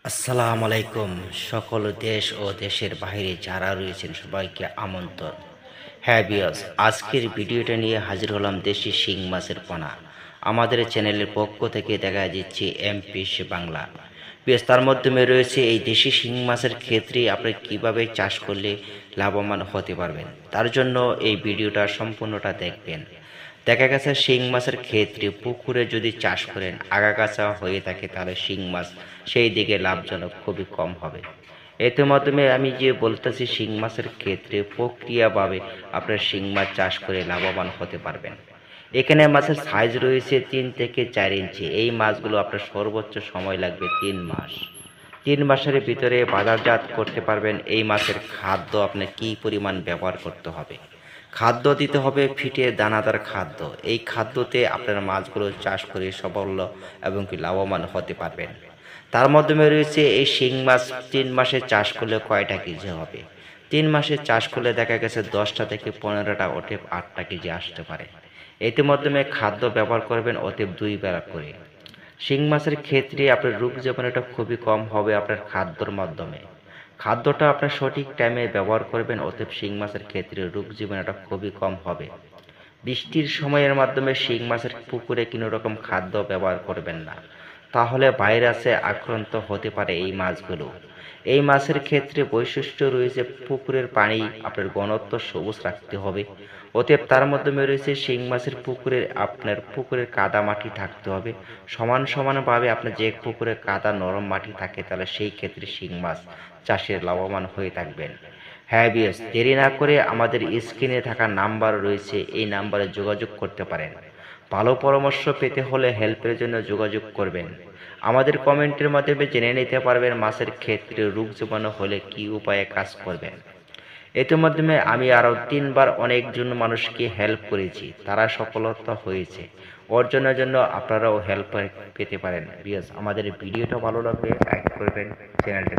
আসসালামু আলাইকুম। সকল দেশ ও দেশের বাইরে যারা রয়েছেন সবাইকে আমন্ত্রণ। হ্যাঁ বিয়স, আজকের ভিডিওটা নিয়ে হাজির হলাম দেশি শিং মাছের পোনা। আমাদের চ্যানেলের পক্ষ থেকে দেখা দিচ্ছি এমপিসি বাংলা বিয়স। তার মাধ্যমে রয়েছে এই দেশি শিং মাছের ক্ষেত্রে আপনি কিভাবে চাষ করলে লাভবান হতে পারবেন, তার জন্য এই ভিডিওটা সম্পূর্ণটা দেখবেন। দেখা গেছে শিং মাছের ক্ষেত্রে পুকুরে যদি চাষ করেন আগাছাকা হয়ে থাকে তাহলে শিং মাছ সেই দিকে লাভজনক খুবই কম হবে। এতে মাধ্যমে আমি যে বলতেছি শিং মাছের ক্ষেত্রে প্রক্রিয়াভাবে আপনার শিং মাছ চাষ করে লাভবান হতে পারবেন। এখানে মাছের সাইজ রয়েছে 3 থেকে 4 ইঞ্চি। এই মাছগুলো আপনার সর্বোচ্চ সময় লাগবে 3 মাস। 3 মাসের ভিতরে বাজারজাত করতে পারবেন। এই মাছের খাদ্য আপনার কী পরিমাণ ব্যবহার করতে হবে, খাদ্য দিতে হবে ফিটে দানাদার খাদ্য। এই খাদ্যতে আপনার মাছগুলো চাষ করে সাফল্য এবং কি লাভবান হতে পারবেন। তার মাধ্যমে রয়েছে এই শিং মাছ 3 মাসে চাষ করলে কয়টা কেজি হবে। 3 মাসে চাষ করলে দেখা গেছে 10টা থেকে 15টা অতএব 8টা কেজি আসতে পারে। এতে মাধ্যমে খাদ্য ব্যবহার করবেন অতএব 2 বেলা করে। শিং মাছের ক্ষেত্রে আপনার রোগ জীবাণুটা খুবই কম হবে আপনার খাদ্যর মাধ্যমে। খাদ্যটা আপনার সঠিক টাইমে ব্যবহার করবেন অতএব শিং মাছের ক্ষেত্রে রোগ জীবাণুটা খুবই কম হবে। বৃষ্টির সময়ের মাধ্যমে শিং মাছের পুকুরে কোনো রকম খাদ্য ব্যবহার করবেন না, তাহলে ভাইরাসে আক্রান্ত হতে পারে এই মাছগুলো। এই মাছের ক্ষেত্রে বৈশিষ্ট্য রয়েছে পুকুরের পানি আপনার ঘনত্ব সবুজ রাখতে হবে। অতএব তার মাধ্যমে রয়েছে শিং মাছের আপনার পুকুরের কাদা মাটি থাকতে হবে সমান সমানভাবে। আপনার যে পুকুরে কাদা নরম মাটি থাকে তাহলে সেই ক্ষেত্রে শিং মাছ চাষের লাভবান হয়ে থাকবেন। হ্যাঁ বিয়স, দেরি না করে আমাদের স্ক্রিনে থাকা নাম্বার রয়েছে, এই নাম্বারে যোগাযোগ করতে পারেন। ভালো পরামর্শ পেতে হলে হেল্পের জন্য যোগাযোগ করবেন। আমাদের কমেন্টের মাধ্যমে জেনে নিতে পারবেন মাছের ক্ষেত্রে রোগ জীবাণু হলে কী উপায়ে কাজ করবেন। এর মাধ্যমে আমি আরও 3বার অনেকজন মানুষকে হেল্প করেছি, তারা সফলতা হয়েছে। অর্জনের জন্য আপনারাও হেল্প পেতে পারেন। বিকজ আমাদের ভিডিওটা ভালো লাগলে লাইক করবেন, চ্যানেলটা